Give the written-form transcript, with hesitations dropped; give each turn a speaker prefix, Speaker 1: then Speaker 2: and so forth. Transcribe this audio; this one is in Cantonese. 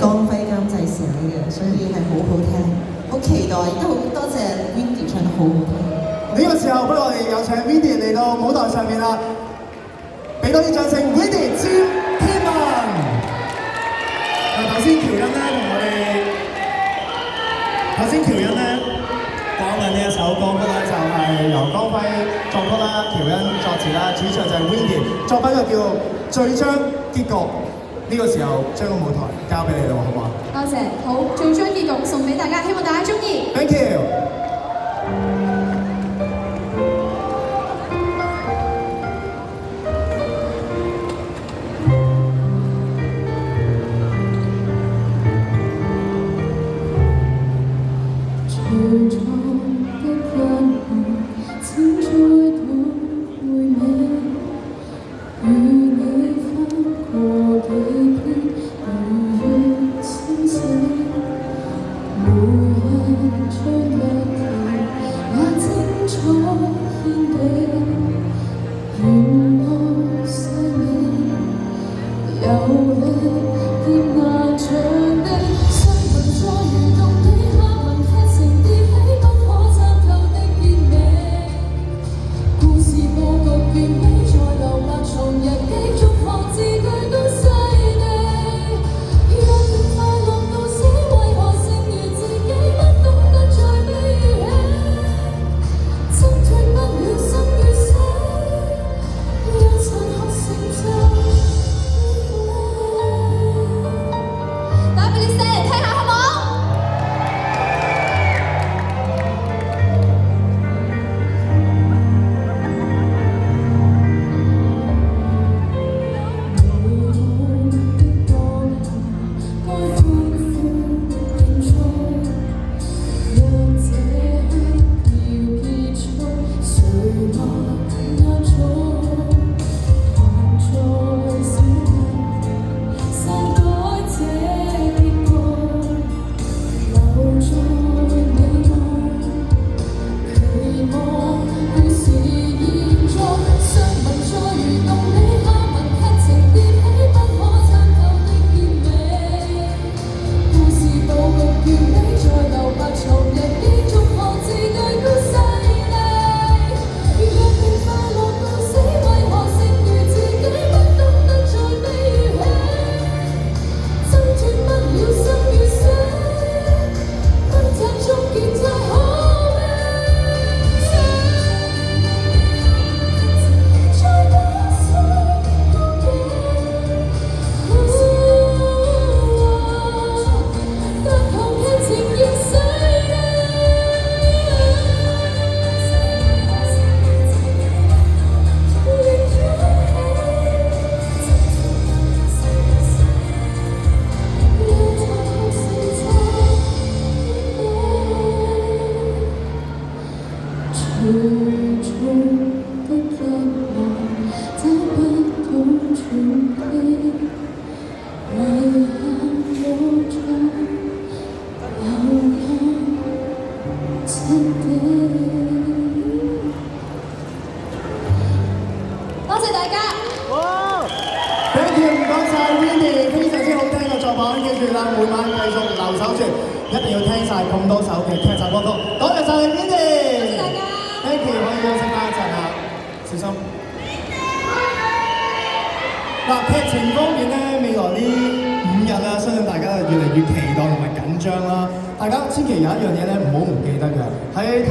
Speaker 1: 江輝監製寫嘅，所以係好好聽，好期待，亦都好多謝 Windy 唱得好好聽。
Speaker 2: 呢個時候，不如我哋有請 Windy 嚟到舞台上面啦，俾多啲掌聲 ，Windy 詹天文。頭先喬恩咧同我哋，頭先喬恩咧講緊呢一首歌曲咧，就係由江輝作曲啦，喬恩作詞啦，主唱就係 Windy， 作品就叫《最將結局》。呢個時候將個舞台交俾你啦，好唔好啊？
Speaker 3: 多謝，好，最將結局送俾大家，希望大家中意。
Speaker 2: Thank you。每晚繼續留守住，一定要聽晒咁多首嘅劇集歌曲。多謝晒你 Windy， 多謝大家 ，Thank you， 可以休息翻一陣啊，小心。嗱，劇情方面咧，未來呢5日啦，相信大家越嚟越期待同埋緊張啦。大家千祈有一樣嘢咧，唔好唔記得嘅喺。